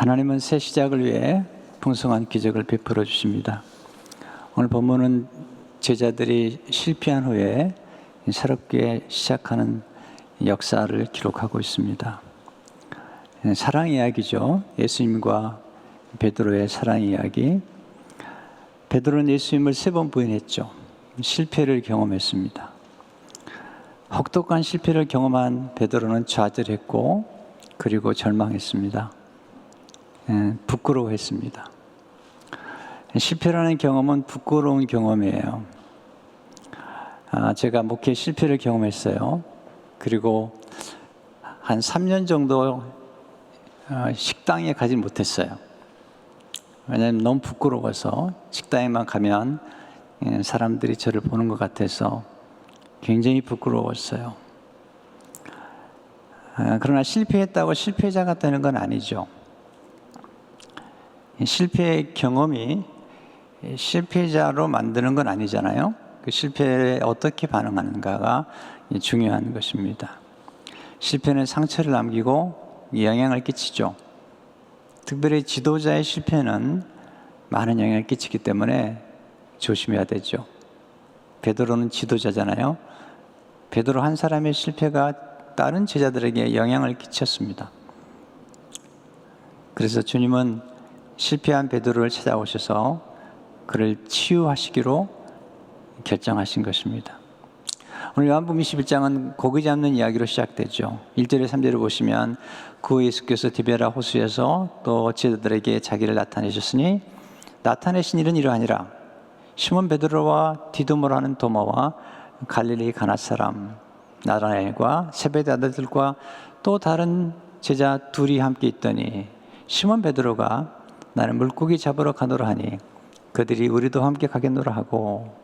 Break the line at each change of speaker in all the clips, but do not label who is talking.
하나님은 새 시작을 위해 풍성한 기적을 베풀어 주십니다. 오늘 본문은 제자들이 실패한 후에 새롭게 시작하는 역사를 기록하고 있습니다. 사랑 이야기죠. 예수님과 베드로의 사랑 이야기. 베드로는 예수님을 3번 부인했죠. 실패를 경험했습니다. 혹독한 실패를 경험한 베드로는 좌절했고 그리고 절망했습니다. 부끄러워했습니다. 실패라는 경험은 부끄러운 경험이에요. 제가 목회 실패를 경험했어요. 그리고 한 3년 정도 식당에 가지 못했어요. 왜냐하면 너무 부끄러워서 식당에만 가면 사람들이 저를 보는 것 같아서 굉장히 부끄러웠어요. 그러나 실패했다고 실패자가 되는 건 아니죠. 실패의 경험이 실패자로 만드는 건 아니잖아요. 그 실패에 어떻게 반응하는가가 중요한 것입니다. 실패는 상처를 남기고 영향을 끼치죠. 특별히 지도자의 실패는 많은 영향을 끼치기 때문에 조심해야 되죠. 베드로는 지도자잖아요. 베드로 한 사람의 실패가 다른 제자들에게 영향을 끼쳤습니다. 그래서 주님은 실패한 베드로를 찾아오셔서 그를 치유하시기로 결정하신 것입니다. 오늘 요한복음 21장은 고기 잡는 이야기로 시작되죠. 1절에 3절을 보시면 그 예수께서 디베라 호수에서 또 제자들에게 자기를 나타내셨으니 나타내신 일은 이러하니라. 시몬 베드로와 디도모라는 도마와 갈릴리 가나 사람 나다나엘과 세베대 아들들과 또 다른 제자 둘이 함께 있더니 시몬 베드로가 나는 물고기 잡으러 가노라 하니 그들이 우리도 함께 가겠노라 하고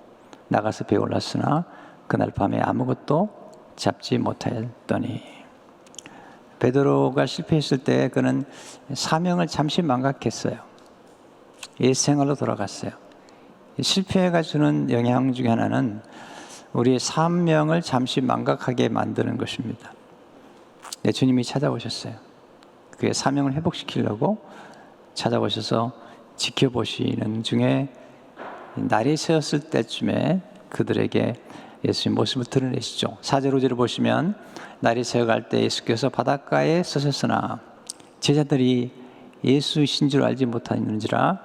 나가서 배에 올랐으나 그날 밤에 아무것도 잡지 못하였더니 베드로가 실패했을 때 그는 사명을 잠시 망각했어요. 옛생활로 돌아갔어요. 실패가 주는 영향 중에 하나는 우리의 사명을 잠시 망각하게 만드는 것입니다. 주님이 찾아오셨어요. 그의 사명을 회복시키려고 찾아오셔서 지켜보시는 중에 날이 새었을 때쯤에 그들에게 예수님 모습을 드러내시죠. 4절 5절을 보시면 날이 새어갈 때 예수께서 바닷가에 서셨으나 제자들이 예수이신 줄 알지 못하는지라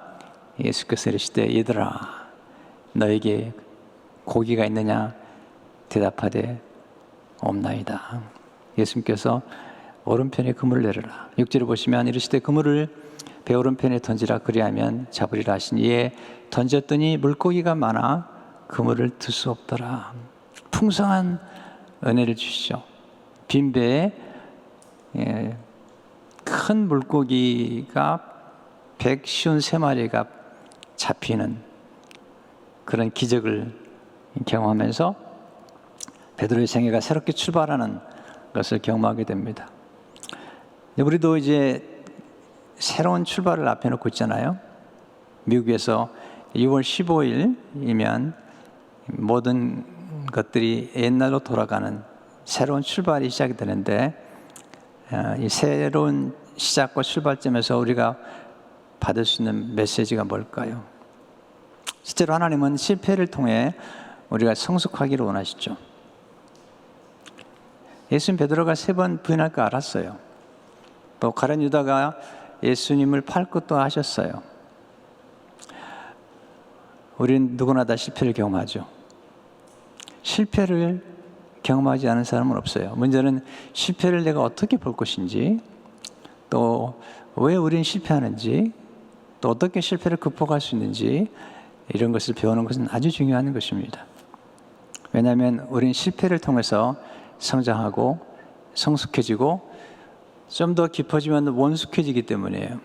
예수께서 이르시되 얘들아 너에게 고기가 있느냐 대답하되 없나이다. 예수님께서 오른편에 그물을 내려라. 6절을 보시면 이르시되 그물을 배 오른편에 던지라 그리하면 잡으리라 하시니 이에 던졌더니 물고기가 많아 그물을 들 수 없더라. 풍성한 은혜를 주시죠. 빈 배에 큰 물고기가 153마리가 잡히는 그런 기적을 경험하면서 베드로의 생애가 새롭게 출발하는 것을 경험하게 됩니다. 우리도 이제 새로운 출발을 앞에 놓고 있잖아요. 미국에서 6월 15일이면 모든 것들이 옛날로 돌아가는 새로운 출발이 시작이 되는데 이 새로운 시작과 출발점에서 우리가 받을 수 있는 메시지가 뭘까요? 실제로 하나님은 실패를 통해 우리가 성숙하기를 원하시죠. 예수님 베드로가 3번 부인할 거 알았어요. 또 가룟 유다가 예수님을 팔 것도 하셨어요. 우리는 누구나 다 실패를 경험하죠. 실패를 경험하지 않은 사람은 없어요. 문제는 실패를 내가 어떻게 볼 것인지, 또 왜 우리는 실패하는지, 또 어떻게 실패를 극복할 수 있는지 이런 것을 배우는 것은 아주 중요한 것입니다. 왜냐하면 우리는 실패를 통해서 성장하고 성숙해지고 좀 더 깊어지면 원숙해지기 때문이에요.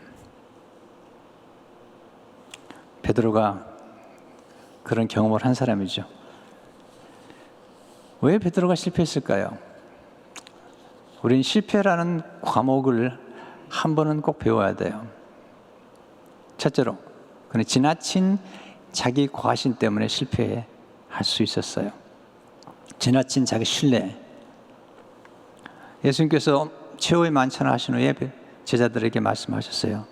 베드로가 그런 경험을 한 사람이죠. 왜 베드로가 실패했을까요? 우린 실패라는 과목을 한 번은 꼭 배워야 돼요. 첫째로, 그는 지나친 자기 과신 때문에 실패할 수 있었어요. 지나친 자기 신뢰. 예수님께서 최후의 만찬을 하신 후에 제자들에게 말씀하셨어요.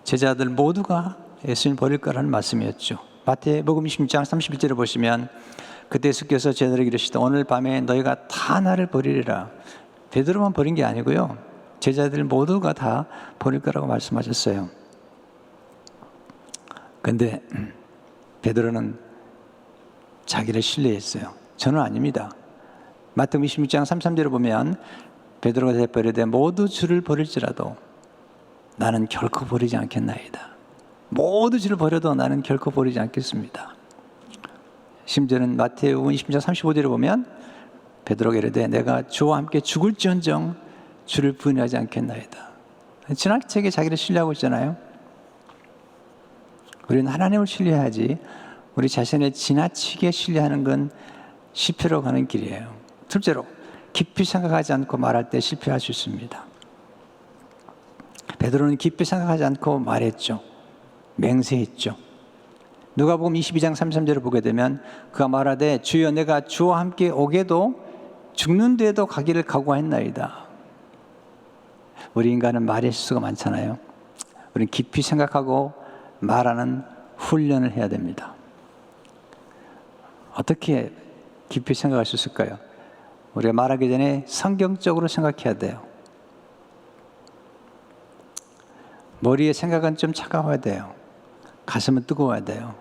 제자들 모두가 예수님 버릴 거라는 말씀이었죠. 마태복음 26장 31절을 보시면 그때 예수께서 제자들에게 이르시되 오늘 밤에 너희가 다 나를 버리리라. 베드로만 버린 게 아니고요. 제자들 모두가 다 버릴 거라고 말씀하셨어요. 그런데 베드로는 자기를 신뢰했어요. 저는 아닙니다. 마태복음 26장 33절을 보면 베드로가 대답하되 모두 주를 버릴지라도 나는 결코 버리지 않겠나이다. 모두 주를 버려도 나는 결코 버리지 않겠습니다. 심지어는 마태복음 26장 35절을 보면 베드로가 이르되 내가 주와 함께 죽을지언정 주를 부인하지 않겠나이다. 지나치게 자기를 신뢰하고 있잖아요. 우리는 하나님을 신뢰하지 우리 자신을 지나치게 신뢰하는 건 실패로 가는 길이에요. 둘째로 깊이 생각하지 않고 말할 때 실패할 수 있습니다. 베드로는 깊이 생각하지 않고 말했죠. 맹세했죠. 누가복음 22장 33절을 보게 되면 그가 말하되 주여 내가 주와 함께 오게도 죽는 데도 가기를 각오했나이다. 우리 인간은 말의 실수가 많잖아요. 우리는 깊이 생각하고 말하는 훈련을 해야 됩니다. 어떻게 깊이 생각할 수 있을까요? 우리가 말하기 전에 성경적으로 생각해야 돼요. 머리의 생각은 좀 차가워야 돼요. 가슴은 뜨거워야 돼요.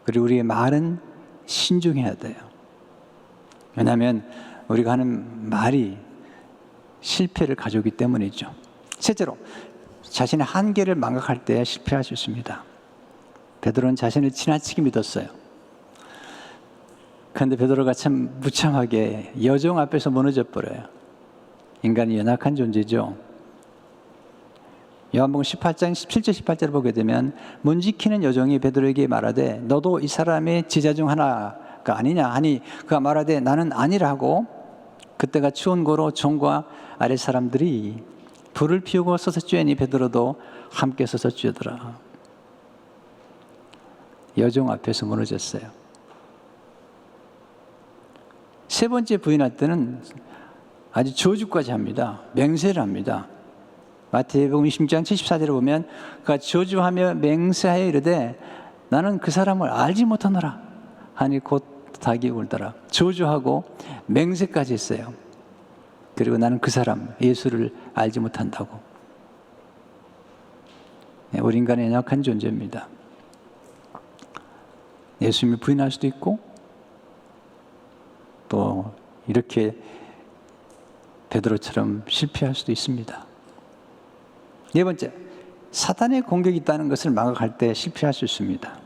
그리고 우리의 말은 신중해야 돼요. 왜냐하면 우리가 하는 말이 실패를 가져오기 때문이죠. 셋째로 자신의 한계를 망각할 때 실패할 수 있습니다. 베드로는 자신을 지나치게 믿었어요. 그런데 베드로가 참 무참하게 여종 앞에서 무너져 버려요. 인간이 연약한 존재죠. 요한복음 18장 17절 18절을 보게 되면 문 지키는 여종이 베드로에게 말하되 너도 이 사람의 제자 중 하나가 아니냐 하니 그가 말하되 나는 아니라고. 그때가 추운 고로 종과 아랫 사람들이 불을 피우고 서서 쬐니 베드로도 함께 서서 쬐더라. 여종 앞에서 무너졌어요. 세 번째 부인할 때는 아주 저주까지 합니다. 맹세를 합니다. 마태복음 26장 74절을 보면 그가 저주하며 맹세하여 이르되 나는 그 사람을 알지 못하노라 하니 곧 닭이 울더라. 저주하고 맹세까지 했어요. 그리고 나는 그 사람 예수를 알지 못한다고. 우리 인간은 연약한 존재입니다. 예수님을 부인할 수도 있고 또 이렇게 베드로처럼 실패할 수도 있습니다. 네 번째, 사탄의 공격이 있다는 것을 망각할 때 실패할 수 있습니다.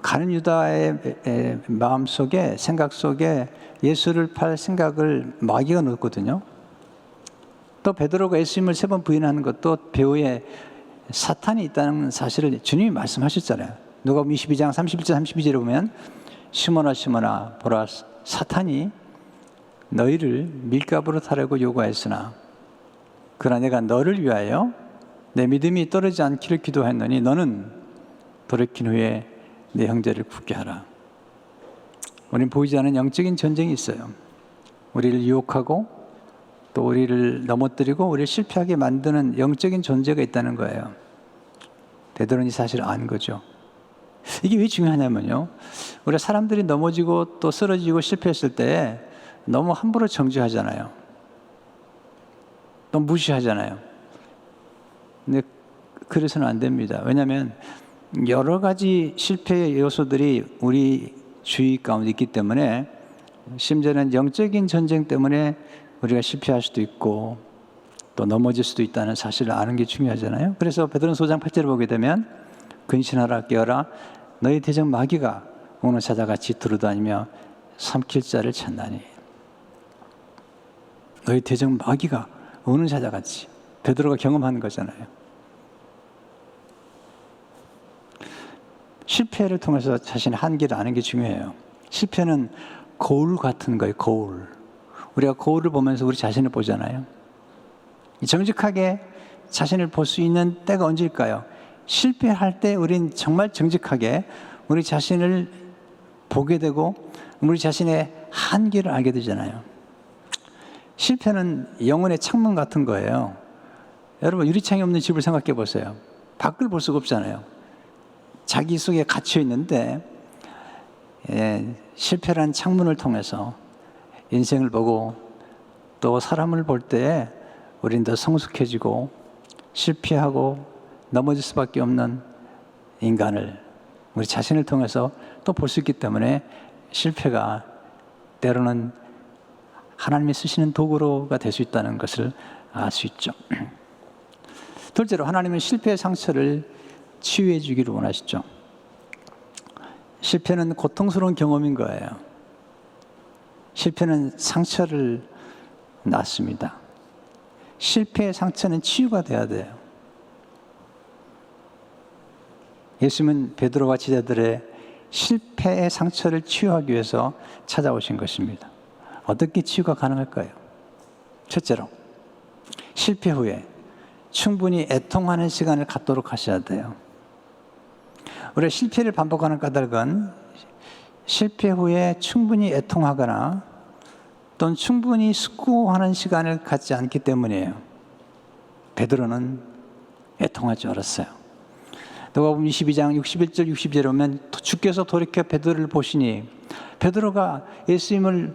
가룟 유다의 마음속에 생각 속에 예수를 팔 생각을 마귀가 넣었거든요. 또 베드로가 예수님을 3번 부인하는 것도 배후에 사탄이 있다는 사실을 주님이 말씀하셨잖아요. 누가복음 22장 31절 32절에 보면 시몬아 시몬아 보라 사탄이 너희를 밀가부로 타려고 요구하였으나 그러나 내가 너를 위하여 내 믿음이 떨어지지 않기를 기도했노니 너는 돌이킨 후에 내 형제를 굳게 하라. 우리는 보이지 않는 영적인 전쟁이 있어요. 우리를 유혹하고 또 우리를 넘어뜨리고 우리를 실패하게 만드는 영적인 존재가 있다는 거예요. 베드로는 이 사실을 안 거죠. 이게 왜 중요하냐면요. 우리가 사람들이 넘어지고 또 쓰러지고 실패했을 때 너무 함부로 정죄하잖아요. 너무 무시하잖아요. 근데 그래서는 안 됩니다. 왜냐하면 여러 가지 실패의 요소들이 우리 주위 가운데 있기 때문에 심지어는 영적인 전쟁 때문에 우리가 실패할 수도 있고 또 넘어질 수도 있다는 사실을 아는 게 중요하잖아요. 그래서 베드로전서 5장 8절을 보게 되면 근신하라 깨어라 너희 대적 마귀가 오늘 사자같이 두루다니며 삼킬 자를 찾나니. 너희 대적 마귀가 오는 사자같이. 베드로가 경험하는 거잖아요. 실패를 통해서 자신의 한계를 아는 게 중요해요. 실패는 거울 같은 거예요. 거울. 우리가 거울을 보면서 우리 자신을 보잖아요. 정직하게 자신을 볼 수 있는 때가 언제일까요? 실패할 때 우린 정말 정직하게 우리 자신을 보게 되고 우리 자신의 한계를 알게 되잖아요. 실패는 영혼의 창문 같은 거예요. 여러분, 유리창이 없는 집을 생각해 보세요. 밖을 볼 수가 없잖아요. 자기 속에 갇혀 있는데 실패라는 창문을 통해서 인생을 보고 또 사람을 볼 때 우리는 더 성숙해지고 실패하고 넘어질 수밖에 없는 인간을 우리 자신을 통해서 또 볼 수 있기 때문에 실패가 때로는 하나님이 쓰시는 도구로가 될 수 있다는 것을 알 수 있죠. 둘째로, 하나님은 실패의 상처를 치유해 주기를 원하시죠. 실패는 고통스러운 경험인 거예요. 실패는 상처를 낳습니다. 실패의 상처는 치유가 돼야 돼요. 예수님은 베드로와 제자들의 실패의 상처를 치유하기 위해서 찾아오신 것입니다. 어떻게 치유가 가능할까요? 첫째로, 실패 후에 충분히 애통하는 시간을 갖도록 하셔야 돼요. 우리가 실패를 반복하는 까닭은 실패 후에 충분히 애통하거나 또는 충분히 숙고하는 시간을 갖지 않기 때문이에요. 베드로는 애통하지 않았어요. 누가복음 22장 61절 60절에 보면 주께서 돌이켜 베드로를 보시니, 베드로가 예수님을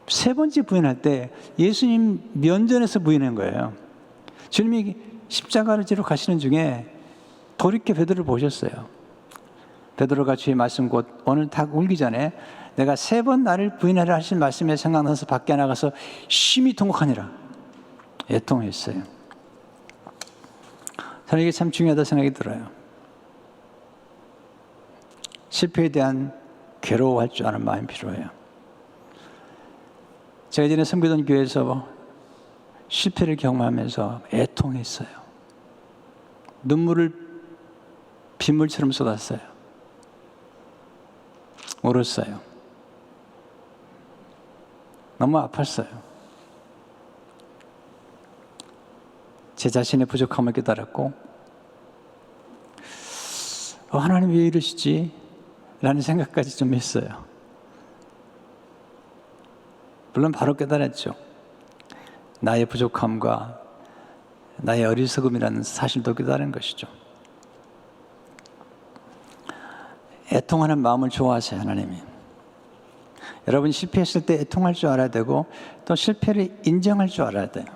3번째 부인할 때 예수님 면전에서 부인한 거예요. 주님이 십자가를 지러 가시는 중에 돌이켜 베드로를 보셨어요. 베드로가 주의 말씀 곧 오늘 닭 울기 전에 내가 3번 나를 부인하라 하신 말씀에 생각나서 밖에 나가서 심히 통곡하니라. 애통했어요. 저는 이게 참 중요하다 생각이 들어요. 실패에 대한 괴로워할 줄 아는 마음이 필요해요. 제가 예전에 섬기던 교회에서 실패를 경험하면서 애통했어요. 눈물을 빗물처럼 쏟았어요. 울었어요. 너무 아팠어요. 제 자신의 부족함을 깨달았고, 하나님 왜 이러시지? 라는 생각까지 좀 했어요. 물론 바로 깨달았죠. 나의 부족함과 나의 어리석음이라는 사실도 깨달은 것이죠. 애통하는 마음을 좋아하세요, 하나님이. 여러분, 실패했을 때 애통할 줄 알아야 되고 또 실패를 인정할 줄 알아야 돼요.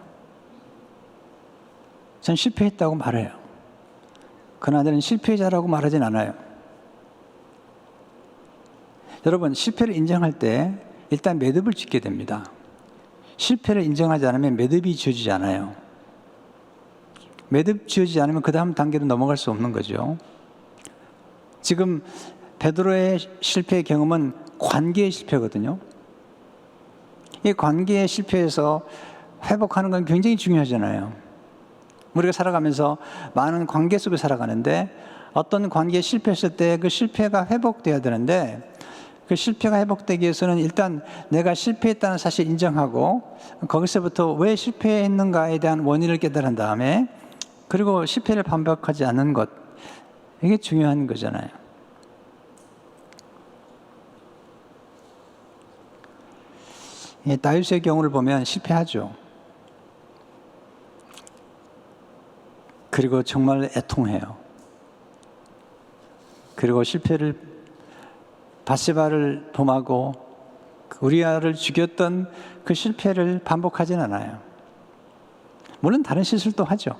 전 실패했다고 말해요. 그나저나 실패자라고 말하진 않아요. 여러분, 실패를 인정할 때 일단 매듭을 짓게 됩니다. 실패를 인정하지 않으면 매듭이 지어지지 않아요. 매듭 지어지지 않으면 그 다음 단계로 넘어갈 수 없는 거죠. 지금 베드로의 실패의 경험은 관계의 실패거든요. 이 관계의 실패에서 회복하는 건 굉장히 중요하잖아요. 우리가 살아가면서 많은 관계 속에 살아가는데 어떤 관계에 실패했을 때 그 실패가 회복돼야 되는데, 그 실패가 회복되기 위해서는 일단 내가 실패했다는 사실 인정하고 거기서부터 왜 실패했는가에 대한 원인을 깨달은 다음에, 그리고 실패를 반복하지 않는 것, 이게 중요한 거잖아요. 다윗의 경우를 보면 실패하죠. 그리고 정말 애통해요. 그리고 실패를, 바세바를 범하고 우리아를 죽였던 그 실패를 반복하진 않아요. 물론 다른 실수도 하죠.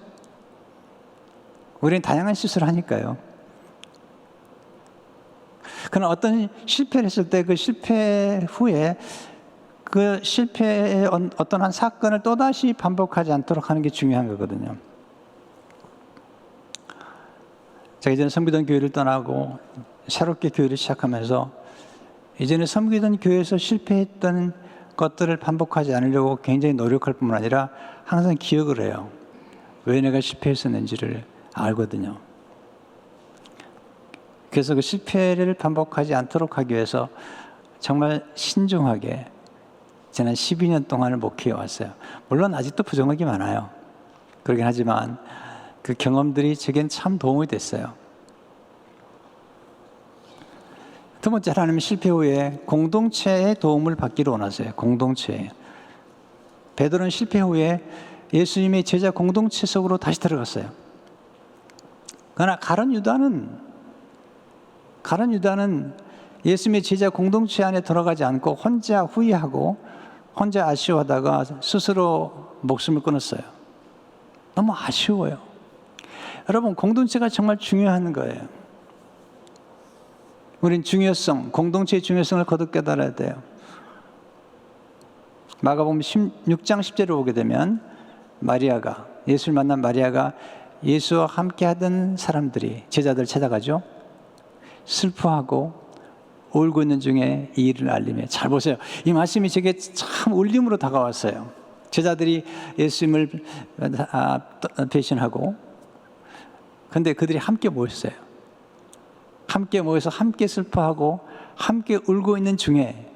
우리는 다양한 실수를 하니까요. 그러나 어떤 실패를 했을 때 그 실패 후에 그 실패의 어떤 한 사건을 또다시 반복하지 않도록 하는 게 중요한 거거든요. 제가 이제는 섬기던 교회를 떠나고 새롭게 교회를 시작하면서 이제는 섬기던 교회에서 실패했던 것들을 반복하지 않으려고 굉장히 노력할 뿐만 아니라 항상 기억을 해요. 왜 내가 실패했었는지를 알거든요. 그래서 그 실패를 반복하지 않도록 하기 위해서 정말 신중하게 지난 12년 동안을 목회해 왔어요. 물론 아직도 부정하기 많아요. 그러긴 하지만 그 경험들이 제겐 참 도움이 됐어요. 두 번째, 하나님은 실패 후에 공동체의 도움을 받기를 원하세요. 공동체. 베드로는 실패 후에 예수님의 제자 공동체 속으로 다시 들어갔어요. 그러나 가룟 유다는 예수님의 제자 공동체 안에 들어가지 않고 혼자 후회하고 혼자 아쉬워하다가 스스로 목숨을 끊었어요. 너무 아쉬워요. 여러분, 공동체가 정말 중요한 거예요. 우린 공동체의 중요성을 거듭 깨달아야 돼요. 마가복음 16장 10절을 보게 되면 예수를 만난 마리아가 예수와 함께 하던 사람들이, 제자들 찾아가죠. 슬퍼하고 울고 있는 중에 이 일을 알리며, 잘 보세요. 이 말씀이 제게 참 울림으로 다가왔어요. 제자들이 예수님을 배신하고, 근데 그들이 함께 모였어요. 함께 모여서 함께 슬퍼하고 함께 울고 있는 중에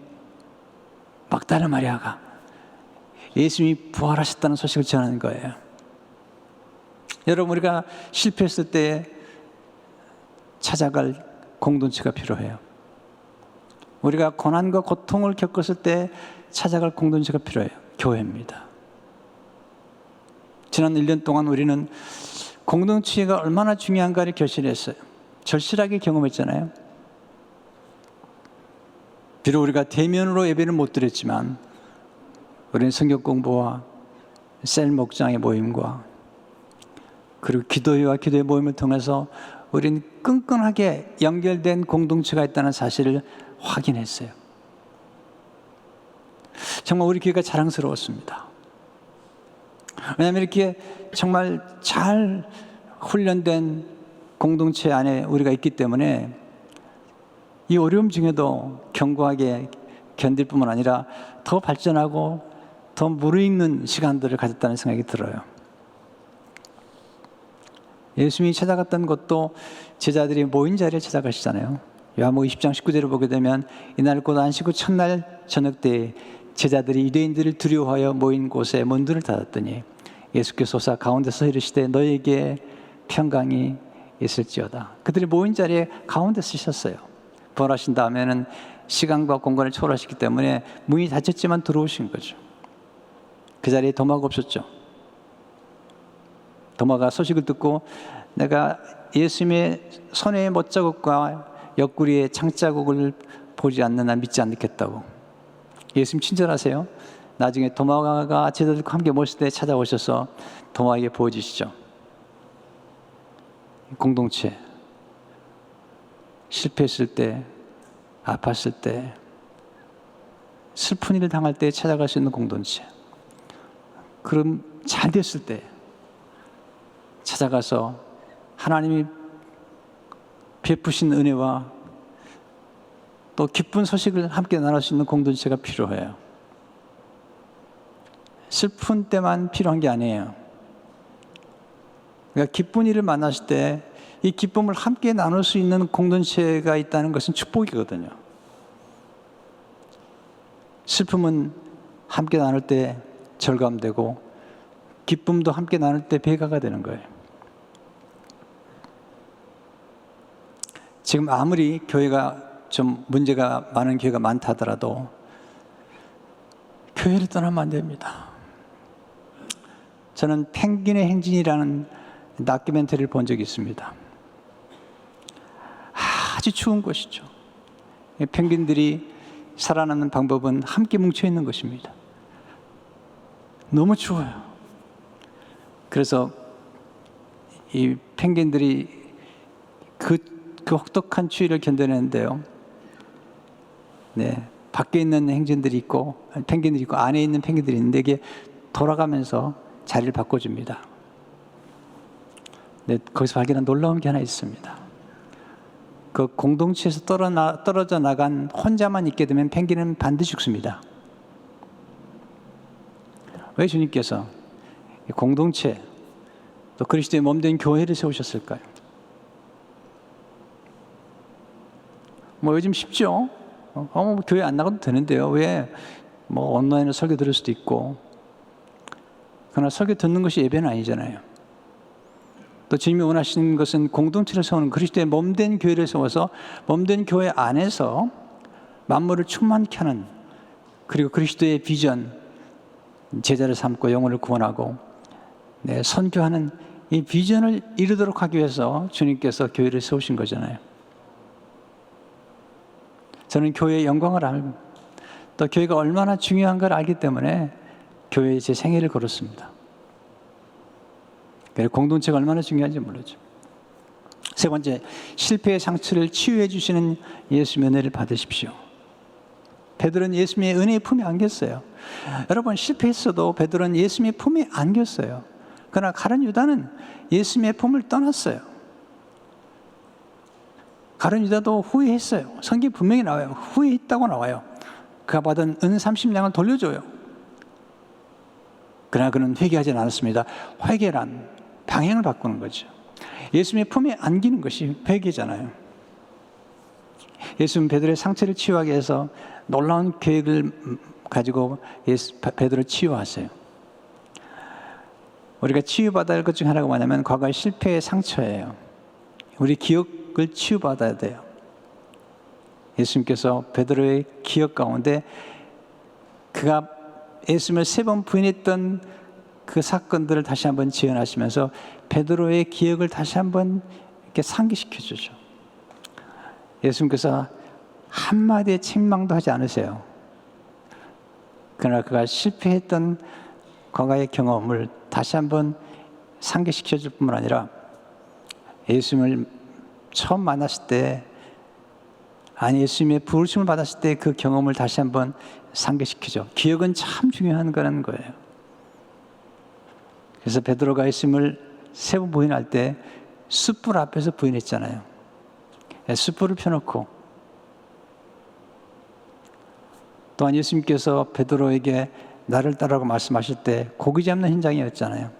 막달라 마리아가 예수님이 부활하셨다는 소식을 전하는 거예요. 여러분, 우리가 실패했을 때 찾아갈 공동체가 필요해요. 우리가 고난과 고통을 겪었을 때 찾아갈 공동체가 필요해요. 교회입니다. 지난 1년 동안 우리는 공동체가 얼마나 중요한가를 결실했어요. 절실하게 경험했잖아요. 비록 우리가 대면으로 예배를 못 드렸지만 우리는 성경 공부와 셀 목장의 모임과 그리고 기도회와 기도회 모임을 통해서 우리는 끈끈하게 연결된 공동체가 있다는 사실을 확인했어요. 정말 우리 교회가 자랑스러웠습니다. 왜냐하면 이렇게 정말 잘 훈련된 공동체 안에 우리가 있기 때문에 이 어려움 중에도 견고하게 견딜 뿐만 아니라 더 발전하고 더 무르익는 시간들을 가졌다는 생각이 들어요. 예수님이 찾아갔던 곳도 제자들이 모인 자리에 찾아가시잖아요. 요한복음 20장 19절을 보게 되면 이날 곧 안식 후 첫날 저녁 때에 제자들이 유대인들을 두려워하여 모인 곳에 문들을 닫았더니 예수께서 오사 가운데서 이르시되 너희에게 평강이 있을지어다. 그들이 모인 자리에 가운데 서셨어요. 부활하신 다음에는 시간과 공간을 초월하시기 때문에 문이 닫혔지만 들어오신 거죠. 그 자리에 도마가 없었죠. 도마가 소식을 듣고 내가 예수님의 손의 못자국과 옆구리의 창자국을 보지 않는 한 믿지 않겠다고. 예수님 친절하세요. 나중에 도마가 제자들과 함께 모실 때 찾아오셔서 도마에게 보여주시죠. 공동체, 실패했을 때, 아팠을 때, 슬픈 일을 당할 때 찾아갈 수 있는 공동체. 그럼 잘 됐을 때 찾아가서 하나님이 베푸신 은혜와 또 기쁜 소식을 함께 나눌 수 있는 공동체가 필요해요. 슬픈 때만 필요한 게 아니에요. 그러니까 기쁜 일을 만났을 때 이 기쁨을 함께 나눌 수 있는 공동체가 있다는 것은 축복이거든요. 슬픔은 함께 나눌 때 절감되고 기쁨도 함께 나눌 때 배가가 되는 거예요. 지금 아무리 교회가 좀 문제가 많은 교회가 많다 하더라도 교회를 떠나면 안 됩니다. 저는 펭귄의 행진이라는 다큐멘터리를 본 적이 있습니다. 아주 추운 곳이죠. 펭귄들이 살아남는 방법은 함께 뭉쳐 있는 것입니다. 너무 추워요. 그래서 이 펭귄들이 그 혹독한 추위를 견뎌내는데요. 네, 밖에 있는 펭귄들이 있고 안에 있는 펭귄들이 있는데 이게 돌아가면서 자리를 바꿔줍니다. 네, 거기서 발견한 놀라운 게 하나 있습니다. 그 공동체에서 떨어져 나간 혼자만 있게 되면 펭귄은 반드시 죽습니다. 왜 주님께서 공동체 또 그리스도의 몸된 교회를 세우셨을까요? 뭐 요즘 쉽죠? 교회 안 나가도 되는데요. 왜? 뭐 온라인으로 설교 들을 수도 있고. 그러나 설교 듣는 것이 예배는 아니잖아요. 또 주님이 원하시는 것은 공동체를 세우는 그리스도의 몸된 교회를 세워서 몸된 교회 안에서 만물을 충만케 하는, 그리고 그리스도의 비전, 제자를 삼고 영혼을 구원하고 네, 선교하는 이 비전을 이루도록 하기 위해서 주님께서 교회를 세우신 거잖아요. 저는 교회의 영광을 알고 또 교회가 얼마나 중요한 걸 알기 때문에 교회에 제 생애를 걸었습니다. 공동체가 얼마나 중요한지 몰랐죠. 세 번째, 실패의 상처를 치유해 주시는 예수님의 은혜를 받으십시오. 베드로는 예수님의 은혜의 품에 안겼어요. 여러분, 실패했어도 베드로는 예수님의 품에 안겼어요. 그러나 가룟 유다는 예수님의 품을 떠났어요. 가룟 유다도 후회했어요. 성경에 분명히 나와요. 후회했다고 나와요. 그가 받은 은 30냥을 돌려줘요. 그러나 그는 회개하지 않았습니다. 회개란 방향을 바꾸는 거죠. 예수님의 품에 안기는 것이 회개잖아요. 예수님은 베드로의 상처를 치유하기 위해서 놀라운 계획을 가지고 베드로를 치유하세요. 우리가 치유받아야 할 것 중 하나가 뭐냐면 과거의 실패의 상처예요. 우리 기억을 치유받아야 돼요. 예수님께서 베드로의 기억 가운데 그가 예수님을 3번 부인했던 그 사건들을 다시 한번 지어나시면서 베드로의 기억을 다시 한번 이렇게 상기시켜 주죠. 예수님께서 한마디의 책망도 하지 않으세요. 그러나 그가 실패했던 과거의 경험을 다시 한번 상기시켜 줄 뿐만 아니라 예수님을 처음 만났을 때, 예수님의 부르심을 받았을 때 그 경험을 다시 한번 상기시키죠. 기억은 참 중요한 거라는 거예요. 그래서 베드로가 예수님을 3번 부인할 때 숯불 앞에서 부인했잖아요. 숯불을 펴놓고, 또한 예수님께서 베드로에게 나를 따르라고 말씀하실 때 고기 잡는 현장이었잖아요.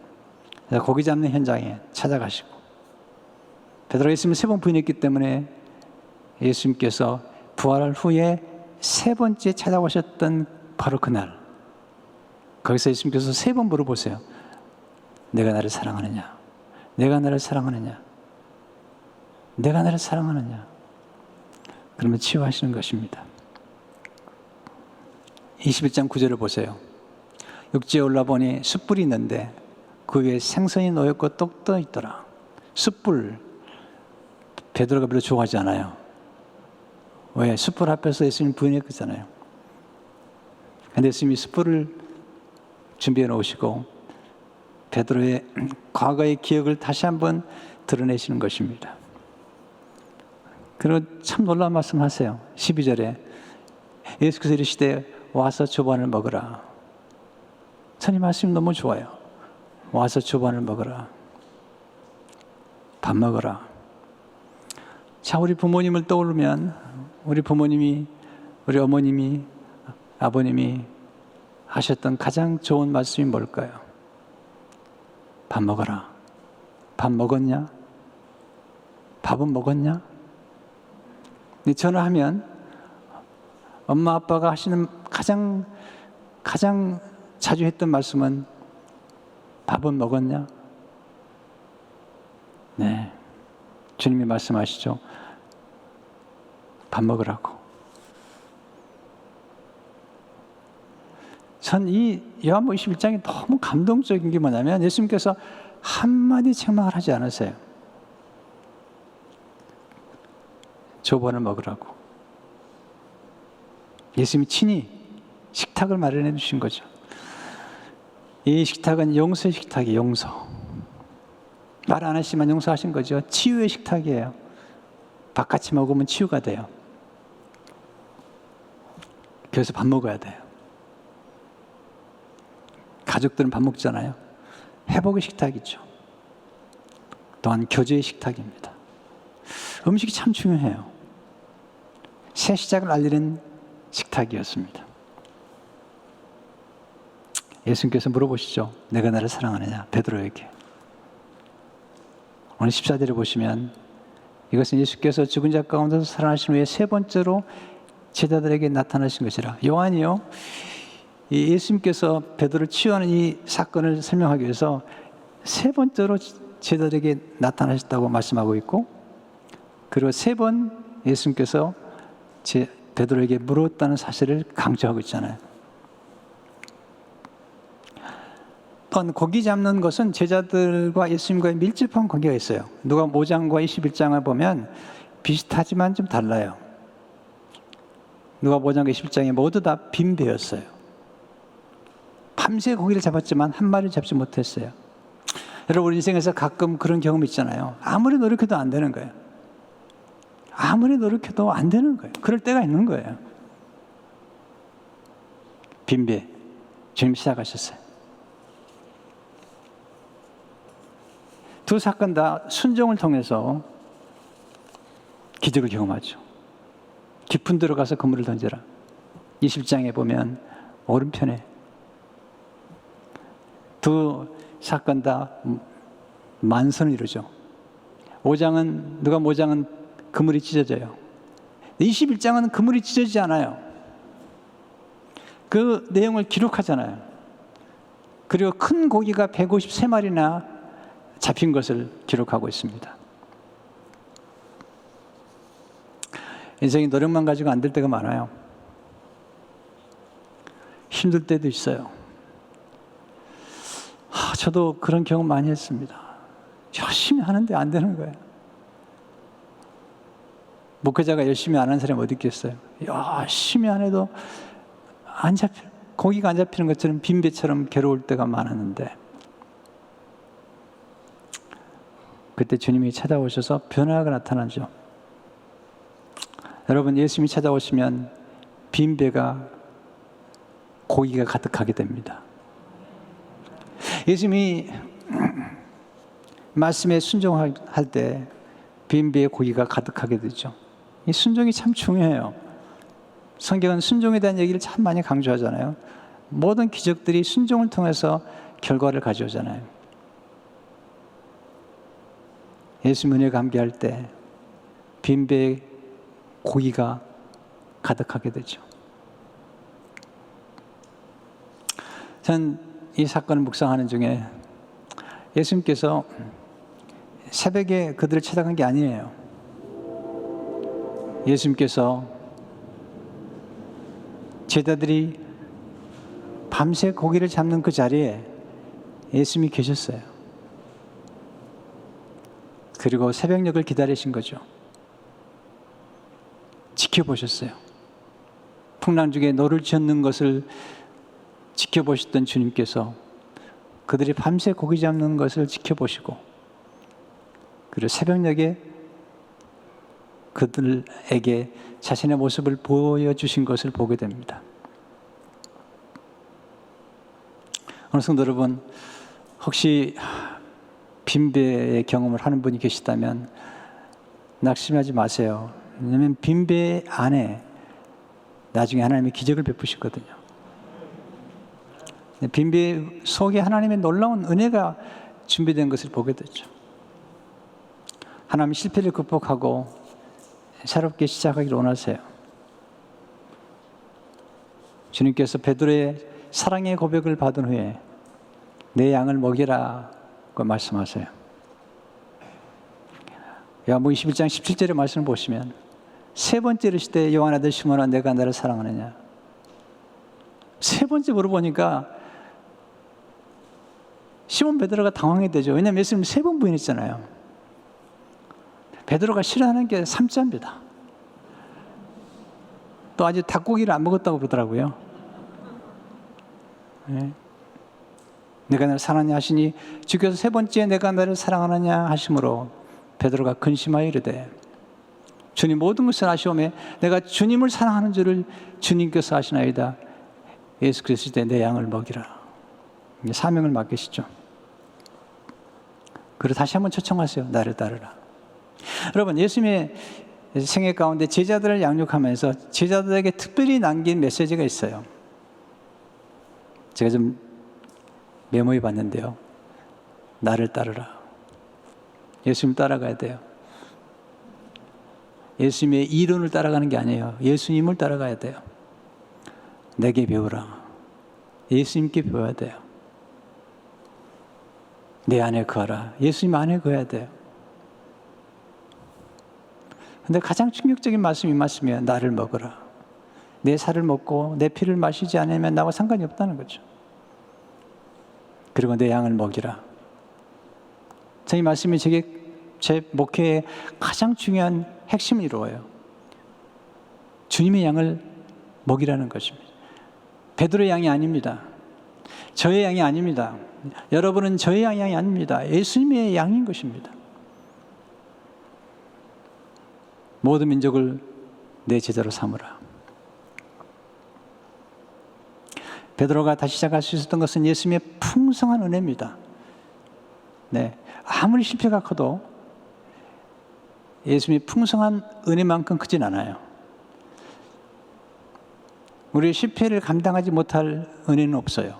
고기 잡는 현장에 찾아가시고, 베드로가 예수님을 3번 부인했기 때문에 예수님께서 부활 후에 3번째 찾아오셨던 바로 그날, 거기서 예수님께서 3번 물어보세요. 내가 나를 사랑하느냐? 내가 나를 사랑하느냐? 내가 나를 사랑하느냐? 그러면 치유하시는 것입니다. 21장 9절을 보세요. 육지에 올라보니 숯불이 있는데 그 위에 생선이 놓였고 떡 떠 있더라. 숯불, 베드로가 별로 좋아하지 않아요. 왜? 숯불 앞에서 예수님 부인했잖아요. 근데 예수님이 숯불을 준비해 놓으시고 베드로의 과거의 기억을 다시 한번 드러내시는 것입니다. 그리고 참 놀라운 말씀하세요. 12절에 예수께서 이르시되 와서 조반을 먹으라. 전 이 말씀이 너무 좋아요. 와서 조반을 먹으라. 밥 먹으라. 자, 우리 부모님을 떠오르면 우리 부모님이, 우리 어머님이, 아버님이 하셨던 가장 좋은 말씀이 뭘까요? 밥 먹어라. 밥 먹었냐? 밥은 먹었냐? 전화하면 엄마 아빠가 하시는 가장 자주 했던 말씀은 밥은 먹었냐? 네, 주님이 말씀하시죠. 밥 먹으라고. 전 이 요한복음 21장이 너무 감동적인 게 뭐냐면 예수님께서 한마디 책망을 하지 않으세요. 조반을 먹으라고. 예수님이 친히 식탁을 마련해 주신 거죠. 이 식탁은 용서의 식탁이에요. 용서. 말 안 하시면 용서하신 거죠. 치유의 식탁이에요. 밥 같이 먹으면 치유가 돼요. 그래서 밥 먹어야 돼요. 가족들은 밥 먹잖아요. 회복의 식탁이죠. 또한 교제의 식탁입니다. 음식이 참 중요해요. 새 시작을 알리는 식탁이었습니다. 예수님께서 물어보시죠. 내가 나를 사랑하느냐? 베드로에게. 오늘 14절에 보시면 이것은 예수께서 죽은 자 가운데서 살아나신 후에 3번째로 제자들에게 나타나신 것이라. 요한이요, 이 예수님께서 베드로를 치유하는 이 사건을 설명하기 위해서 3번째로 제자들에게 나타나셨다고 말씀하고 있고, 그리고 3번 예수님께서 베드로에게 물었다는 사실을 강조하고 있잖아요. 또한 고기 잡는 것은 제자들과 예수님과의 밀접한 관계가 있어요. 누가복음 5장과 21장을 보면 비슷하지만 좀 달라요. 누가복음 5장과 21장이 모두 다 빈배였어요. 밤새 고기를 잡았지만 한 마리 잡지 못했어요. 여러분, 인생에서 가끔 그런 경험 있잖아요. 아무리 노력해도 안 되는 거예요. 아무리 노력해도 안 되는 거예요. 그럴 때가 있는 거예요. 빈배. 주님 시작하셨어요. 두 사건 다 순종을 통해서 기적을 경험하죠. 깊은 데로 가서 그물을 던져라. 20장에 보면 오른편에 두 사건 다 만선을 이루죠. 5장은 누가 5장은 그물이 찢어져요. 21장은 그물이 찢어지지 않아요. 그 내용을 기록하잖아요. 그리고 큰 고기가 153마리나 잡힌 것을 기록하고 있습니다. 인생이 노력만 가지고 안 될 때가 많아요. 힘들 때도 있어요. 저도 그런 경험 많이 했습니다. 열심히 하는데 안 되는 거예요. 목회자가 열심히 안 하는 사람이 어디 있겠어요? 열심히 안 해도 고기가 안 잡히는 것처럼 빈배처럼 괴로울 때가 많았는데, 그때 주님이 찾아오셔서 변화가 나타나죠. 여러분, 예수님이 찾아오시면 빈배가 고기가 가득하게 됩니다. 예수님이 말씀에 순종할 때 빈배의 고기가 가득하게 되죠. 이 순종이 참 중요해요. 성경은 순종에 대한 얘기를 참 많이 강조하잖아요. 모든 기적들이 순종을 통해서 결과를 가져오잖아요. 예수님 은혜 감개할 때 빈배의 고기가 가득하게 되죠. 전 이 사건을 묵상하는 중에 예수님께서 새벽에 그들을 찾아간 게 아니에요. 예수님께서 제자들이 밤새 고기를 잡는 그 자리에 예수님이 계셨어요. 그리고 새벽녘을 기다리신 거죠. 지켜보셨어요. 풍랑 중에 노를 지었는 것을 지켜보셨던 주님께서 그들이 밤새 고기 잡는 것을 지켜보시고, 그리고 새벽녘에 그들에게 자신의 모습을 보여주신 것을 보게 됩니다. 오늘 성도 여러분, 혹시 빈배의 경험을 하는 분이 계시다면 낙심하지 마세요. 왜냐하면 빈배 안에 나중에 하나님이 기적을 베푸시거든요. 빈배 속에 하나님의 놀라운 은혜가 준비된 것을 보게 되죠. 하나님이 실패를 극복하고 새롭게 시작하기를 원하세요. 주님께서 베드로의 사랑의 고백을 받은 후에 내 양을 먹이라고 말씀하세요. 요한복음 21장 17절의 말씀을 보시면 세 번째 이르시되 요한 아들 시몬아 내가 나를 사랑하느냐. 세 번째 물어보니까 시몬 베드로가 당황이 되죠. 왜냐하면 예수님 세 번 부인했잖아요. 베드로가 싫어하는 게 삼자입니다. 또 아직 닭고기를 안 먹었다고 그러더라고요. 네. 내가 나를 사랑하냐 하시니 주께서 세 번째 내가 나를 사랑하느냐 하심으로 베드로가 근심하여 이르되 주님 모든 것을 아시오매 내가 주님을 사랑하는 줄을 주님께서 아시나이다. 예수께서 이르시되 내 양을 먹이라. 사명을 맡기시죠. 그리고 다시 한번 초청하세요. 나를 따르라. 여러분, 예수님의 생애 가운데 제자들을 양육하면서 제자들에게 특별히 남긴 메시지가 있어요. 제가 좀 메모해 봤는데요. 나를 따르라. 예수님 따라가야 돼요. 예수님의 이론을 따라가는 게 아니에요. 예수님을 따라가야 돼요. 내게 배우라. 예수님께 배워야 돼요. 내 안에 거하라. 예수님 안에 거해야 돼요. 근데 가장 충격적인 말씀이 말씀이에요. 나를 먹으라. 내 살을 먹고 내 피를 마시지 않으면 나와 상관이 없다는 거죠. 그리고 내 양을 먹이라. 이 말씀이 제 목회의 가장 중요한 핵심을 이루어요. 주님의 양을 먹이라는 것입니다. 베드로의 양이 아닙니다. 저의 양이 아닙니다. 여러분은 저의 양이 아닙니다. 예수님의 양인 것입니다. 모든 민족을 내 제자로 삼으라. 베드로가 다시 시작할 수 있었던 것은 예수님의 풍성한 은혜입니다. 네, 아무리 실패가 커도 예수님의 풍성한 은혜만큼 크진 않아요. 우리의 실패를 감당하지 못할 은혜는 없어요.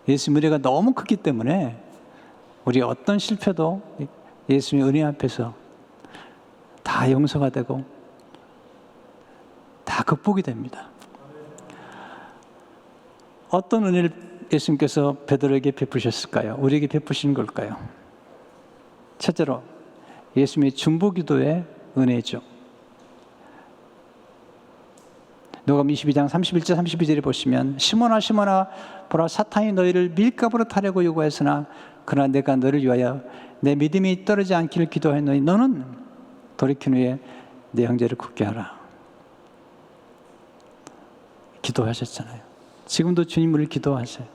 예수님의 은혜가 너무 크기 때문에 우리 어떤 실패도 예수님의 은혜 앞에서 다 용서가 되고 다 극복이 됩니다. 어떤 은혜를 예수님께서 베드로에게 베푸셨을까요? 우리에게 베푸신 걸까요? 첫째로 예수님의 중보기도의 은혜죠. 누가복음 22장 31절 32절에 보시면 시몬아 시몬아 보라 사탄이 너희를 밀가부로 타려고 요구했으나 그러나 내가 너를 위하여 내 믿음이 떨어지지 않기를 기도하노니 너는 돌이킨 후에 내 형제를 굳게 하라. 기도하셨잖아요. 지금도 주님을 기도하세요.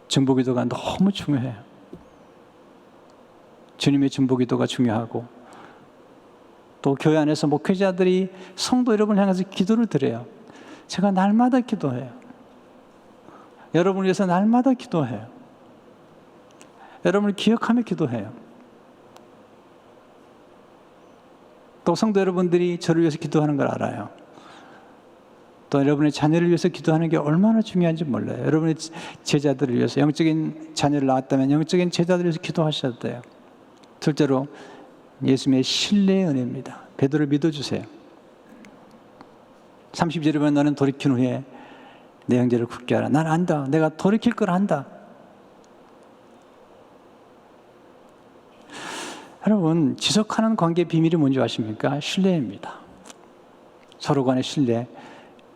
중보기도가 너무 중요해요. 주님의 중보기도가 중요하고 또 교회 안에서 목회자들이 성도 여러분을 향해서 기도를 드려요. 제가 날마다 기도해요. 여러분을 위해서 날마다 기도해요. 여러분을 기억하며 기도해요. 또 성도 여러분들이 저를 위해서 기도하는 걸 알아요. 또 여러분의 자녀를 위해서 기도하는 게 얼마나 중요한지 몰라요. 여러분의 제자들을 위해서, 영적인 자녀를 낳았다면 영적인 제자들을 위해서 기도하셔야 돼요. 둘째로 예수님의 신뢰의 은혜입니다. 베드로를 믿어주세요. 30절에 보면 너는 돌이킨 후에 내 형제를 굳게 하라. 난 안다. 내가 돌이킬 걸 안다. 여러분, 지속하는 관계의 비밀이 뭔지 아십니까? 신뢰입니다. 서로 간의 신뢰.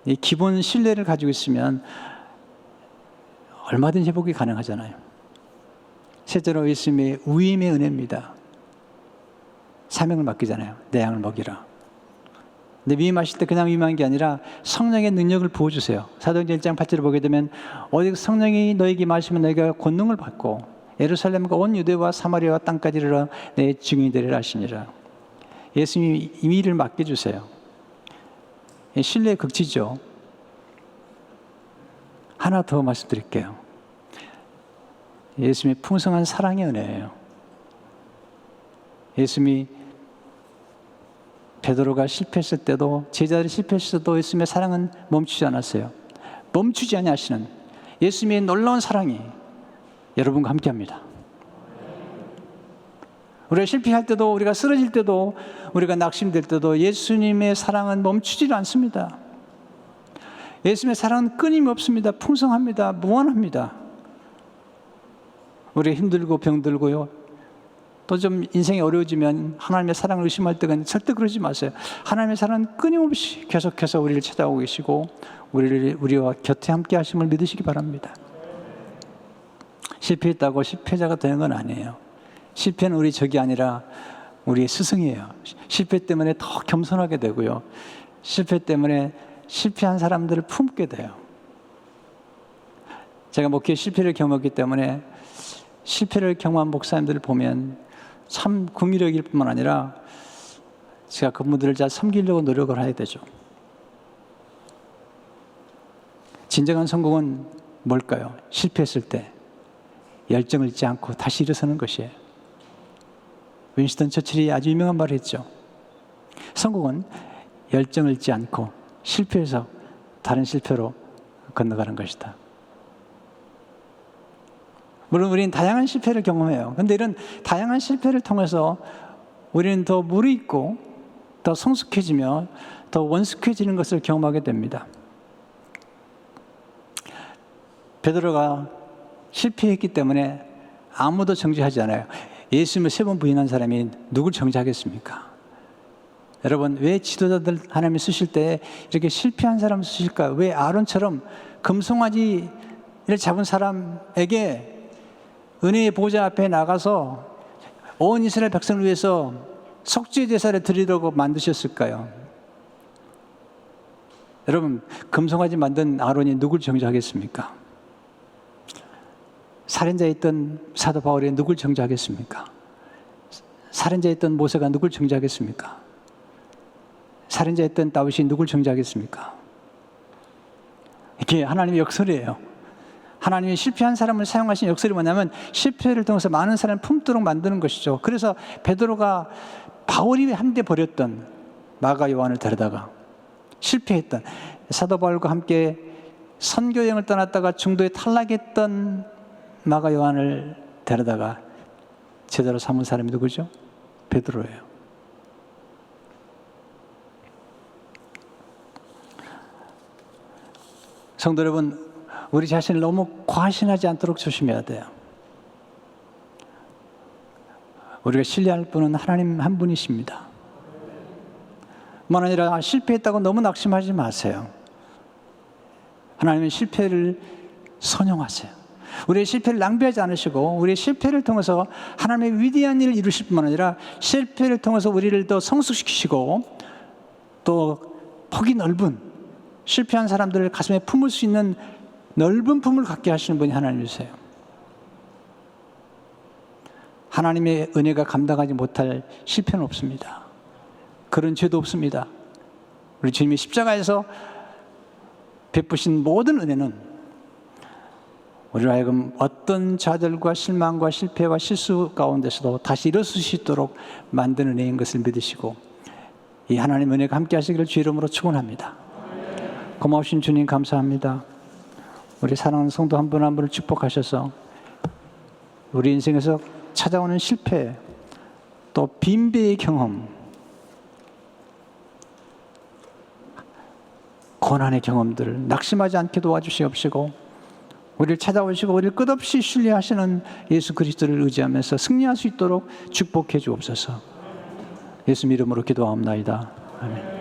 이 기본 신뢰를 가지고 있으면 얼마든지 회복이 가능하잖아요. 셋째로 예수님의 위임의 은혜입니다. 사명을 맡기잖아요. 내 양을 먹이라. 근데 위임하실 때 그냥 위임한 게 아니라 성령의 능력을 부어주세요. 사도행전 1장 8절을 보게 되면 오직 성령이 너에게 임하시면 너희가 권능을 받고 예루살렘과 온 유대와 사마리아와 땅까지 이르러 내 증인이 되리라 하시니라. 예수님이 이 일을 맡겨주세요. 신뢰의 극치죠. 하나 더 말씀드릴게요. 예수님의 풍성한 사랑의 은혜예요. 예수님이 베드로가 실패했을 때도 제자들이 실패했을 때도 예수님의 사랑은 멈추지 않았어요. 멈추지 아니하시는 예수님의 놀라운 사랑이 여러분과 함께합니다. 우리가 실패할 때도, 우리가 쓰러질 때도, 우리가 낙심될 때도 예수님의 사랑은 멈추지 않습니다. 예수님의 사랑은 끊임이 없습니다. 풍성합니다. 무한합니다. 우리가 힘들고 병들고요, 또 좀 인생이 어려워지면 하나님의 사랑을 의심할 때가 절대 그러지 마세요. 하나님의 사랑은 끊임없이 계속해서 우리를 찾아오고 계시고 우리와 곁에 함께 하심을 믿으시기 바랍니다. 실패했다고 실패자가 되는 건 아니에요. 실패는 우리 적이 아니라 우리의 스승이에요. 실패 때문에 더 겸손하게 되고요, 실패 때문에 실패한 사람들을 품게 돼요. 제가 목회에 실패를 경험했기 때문에 실패를 경험한 목사님들을 보면 참 긍휼력일 뿐만 아니라 제가 그분들을 잘 섬기려고 노력을 해야 되죠. 진정한 성공은 뭘까요? 실패했을 때 열정을 잃지 않고 다시 일어서는 것이에요. 윈스턴 처칠이 아주 유명한 말을 했죠. 성공은 열정을 잃지 않고 실패해서 다른 실패로 건너가는 것이다. 물론 우리는 다양한 실패를 경험해요. 그런데 이런 다양한 실패를 통해서 우리는 더 무르익고 더 성숙해지며 더 원숙해지는 것을 경험하게 됩니다. 베드로가 실패했기 때문에 아무도 정죄하지 않아요. 예수님을 3번 부인한 사람이 누굴 정죄하겠습니까? 여러분, 왜 지도자들 하나님이 쓰실 때 이렇게 실패한 사람을 쓰실까요? 왜 아론처럼 금송아지를 잡은 사람에게 은혜의 보좌 앞에 나가서 온 이스라엘 백성을 위해서 속죄 제사를 드리려고 만드셨을까요? 여러분, 금송아지 만든 아론이 누굴 정죄하겠습니까? 살인자에 있던 사도 바울이 누굴 정죄하겠습니까? 살인자에 있던 모세가 누굴 정죄하겠습니까? 살인자에 있던 다윗이 누굴 정죄하겠습니까? 이게 하나님의 역설이에요. 하나님이 실패한 사람을 사용하신 역설이 뭐냐면 실패를 통해서 많은 사람을 품도록 만드는 것이죠. 그래서 베드로가 바울이 한데 버렸던 마가 요한을 데려다가 실패했던, 사도 바울과 함께 선교여행을 떠났다가 중도에 탈락했던 마가 요한을 데려다가 제자로 삼은 사람이 누구죠? 베드로예요. 성도 여러분, 우리 자신을 너무 과신하지 않도록 조심해야 돼요. 우리가 신뢰할 분은 하나님 한 분이십니다. 뿐만 아니라 실패했다고 너무 낙심하지 마세요. 하나님은 실패를 선용하세요. 우리의 실패를 낭비하지 않으시고 우리의 실패를 통해서 하나님의 위대한 일을 이루실 뿐만 아니라 실패를 통해서 우리를 더 성숙시키시고 또 폭이 넓은, 실패한 사람들을 가슴에 품을 수 있는 넓은 품을 갖게 하시는 분이 하나님이세요. 하나님의 은혜가 감당하지 못할 실패는 없습니다. 그런 죄도 없습니다. 우리 주님이 십자가에서 베푸신 모든 은혜는 우리로 하여금 어떤 좌절과 실망과 실패와 실수 가운데서도 다시 일어설 수 있도록 만드는 은혜인 것을 믿으시고 이 하나님의 은혜가 함께 하시기를 주 이름으로 축원합니다. 고마우신 주님 감사합니다. 우리 사랑하는 성도 한 분 한 분을 축복하셔서 우리 인생에서 찾아오는 실패, 또 빈배의 경험, 고난의 경험들을 낙심하지 않게 도와주시옵시고 우리를 찾아오시고 우리를 끝없이 신뢰하시는 예수 그리스도를 의지하면서 승리할 수 있도록 축복해 주옵소서. 예수 이름으로 기도하옵나이다. 아멘.